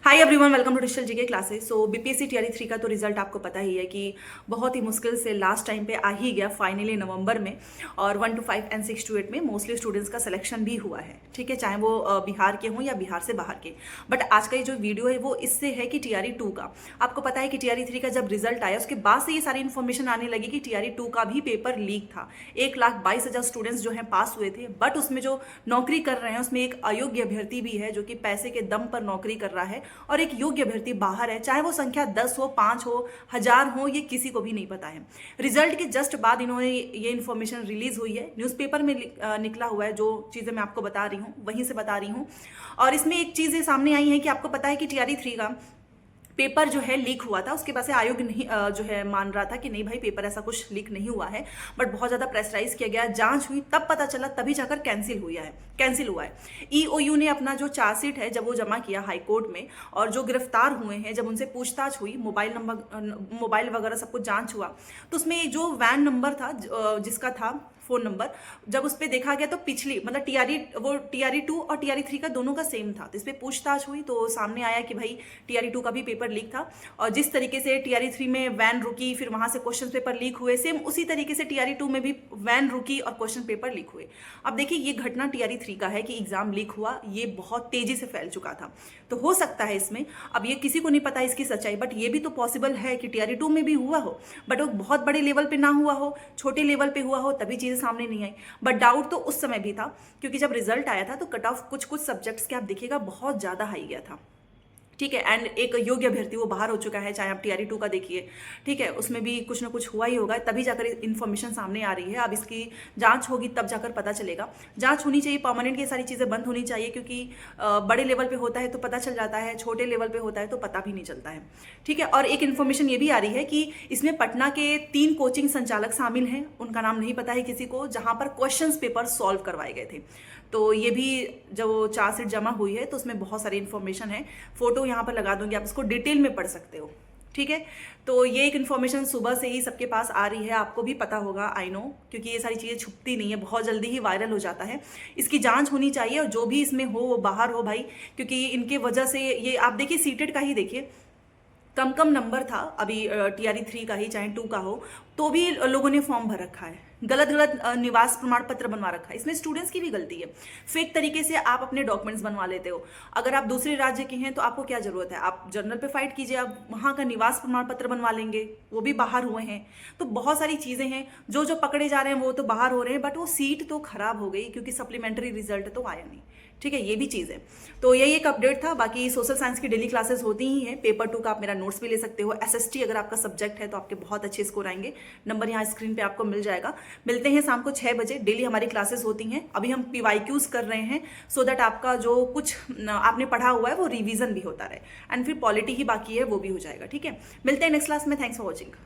Hi everyone, welcome to digital GK classes. So BPSC TRE 3 का तो result आपको पता ही है कि बहुत ही मुश्किल से लास्ट टाइम पे आ ही गया फाइनली नवंबर में। और 1 to 5 एंड 6 to 8 में मोस्टली स्टूडेंट्स का सिलेक्शन भी हुआ है, ठीक है, चाहे वो बिहार के हों या बिहार से बाहर के। बट आज का ये जो वीडियो है वो इससे है कि टीआरई 2 का, आपको पता है कि टीआरई 3 का जब रिजल्ट आया उसके बाद से ये सारी इन्फॉर्मेशन आने लगी कि टीआरई 2 का भी पेपर लीक था। 1,22,000 स्टूडेंट्स जो हैं पास हुए थे, बट उसमें जो नौकरी कर रहे हैं उसमें एक अयोग्य अभ्यर्थी भी है जो कि पैसे के दम पर नौकरी कर रहा है, और एक योग्य अभ्यर्थी बाहर है। चाहे वो संख्या 10 हो, 5 हो, 1000 हो, ये किसी को भी नहीं पता है। रिजल्ट के जस्ट बाद इन्होंने ये इन्फॉर्मेशन रिलीज हुई है, न्यूज़पेपर में निकला हुआ है। जो चीज़ें मैं आपको बता रही हूँ वहीं से बता रही हूँ। और इसमें एक चीज़ सामने आई है कि आपको पता है कि टीआरई 3 का पेपर जो है लीक हुआ था। उसके बाद से आयोग नहीं जो है मान रहा था कि नहीं भाई, पेपर ऐसा कुछ लीक नहीं हुआ है, बट बहुत ज़्यादा प्रेशराइज किया गया, जांच हुई, तब पता चला, तभी जाकर कैंसिल हुआ है। ईओयू ने अपना जो चार्जशीट है जब वो जमा किया हाई कोर्ट में, और जो गिरफ्तार हुए हैं जब उनसे पूछताछ हुई, मोबाइल वगैरह सब कुछ जांच हुआ, तो उसमें जो वैन नंबर था जिसका था फ़ोन नंबर, जब उस पर देखा गया तो पिछली मतलब टीआरई 2 और टीआरई 3 का दोनों का सेम था। तो इस पर पूछताछ हुई तो सामने आया कि भाई टीआरई 2 का भी पेपर लीक था, और जिस तरीके से टीआरई 3 में वैन रुकी, फिर वहां से क्वेश्चन पेपर लीक हुए, सेम उसी तरीके से टीआरई 2 में भी वैन रुकी और क्वेश्चन पेपर लीक हुए। अब देखिए, ये घटना टीआरई 3 का है कि एग्जाम लीक हुआ, ये बहुत तेजी से फैल चुका था। तो हो सकता है इसमें, अब ये किसी को नहीं पता इसकी सच्चाई, बट ये भी तो पॉसिबल है कि टीआरई 2 में भी हुआ हो, बट वो बहुत बड़े लेवल पे ना हुआ हो, छोटे लेवल पे हुआ हो, तभी चीजें सामने नहीं आई। बट डाउट तो उस समय भी था, क्योंकि जब रिजल्ट आया था तो कट ऑफ कुछ सब्जेक्ट्स के आप देखिएगा बहुत ज्यादा हाई गया था, ठीक है। एंड एक योग्य अभ्यर्थी वो बाहर हो चुका है, चाहे आप टीआरई 2 का देखिए, ठीक है, उसमें भी कुछ ना कुछ हुआ ही होगा, तभी जाकर इन्फॉर्मेशन सामने आ रही है। अब इसकी जांच होगी तब जाकर पता चलेगा। जांच होनी चाहिए, परमानेंट ये सारी चीज़ें बंद होनी चाहिए, क्योंकि बड़े लेवल पे होता है तो पता चल जाता है, छोटे लेवल पे होता है तो पता भी नहीं चलता है, ठीक है। और एक इन्फॉर्मेशन ये भी आ रही है कि इसमें पटना के 3 कोचिंग संचालक शामिल हैं, उनका नाम नहीं पता है किसी को, जहां पर क्वेश्चन पेपर सॉल्व करवाए गए थे। तो ये भी जब चार्जशीट जमा हुई है तो उसमें बहुत सारी इन्फॉर्मेशन है, फोटो यहाँ पर लगा दूंगी, आप इसको डिटेल में पढ़ सकते हो, ठीक है। तो ये एक इन्फॉर्मेशन सुबह से ही सबके पास आ रही है, आपको भी पता होगा, आई नो, क्योंकि ये सारी चीज़ें छुपती नहीं है, बहुत जल्दी ही वायरल हो जाता है। इसकी जांच होनी चाहिए, और जो भी इसमें हो वो बाहर हो भाई, क्योंकि इनके वजह से ये आप देखिए, सीटेड का ही देखिए, कम नंबर था अभी टीआरई 3 का ही, चाहे 2 का हो, तो भी लोगों ने फॉर्म भर रखा है, गलत निवास प्रमाण पत्र बनवा रखा है। इसमें स्टूडेंट्स की भी गलती है, फेक तरीके से आप अपने डॉक्यूमेंट्स बनवा लेते हो। अगर आप दूसरे राज्य के हैं तो आपको क्या जरूरत है, आप जर्नल पे फाइट कीजिए, आप वहां का निवास प्रमाण पत्र बनवा लेंगे, वो भी बाहर हुए हैं। तो बहुत सारी चीजें हैं, जो पकड़े जा रहे हैं वो तो बाहर हो रहे हैं, बट वो सीट तो खराब हो गई क्योंकि सप्लीमेंट्री रिजल्ट तो आया नहीं, ठीक है, ये भी चीज़ है। तो यही एक अपडेट था। बाकी सोशल साइंस की डेली क्लासेस होती ही हैं। पेपर 2 का आप मेरा नोट्स भी ले सकते हो। एसएसटी अगर आपका सब्जेक्ट है तो आपके बहुत अच्छे स्कोर आएंगे, नंबर यहाँ स्क्रीन पे आपको मिल जाएगा। मिलते हैं शाम को 6 बजे, डेली हमारी क्लासेस होती हैं। अभी हम पीवाईक्यूज कर रहे हैं, सो दैट आपका जो कुछ आपने पढ़ा हुआ है वो रिविजन भी होता रहे, एंड फिर पॉलिटी ही बाकी है, वो भी हो जाएगा, ठीक है। मिलते हैं नेक्स्ट क्लास में। Thanks for watching.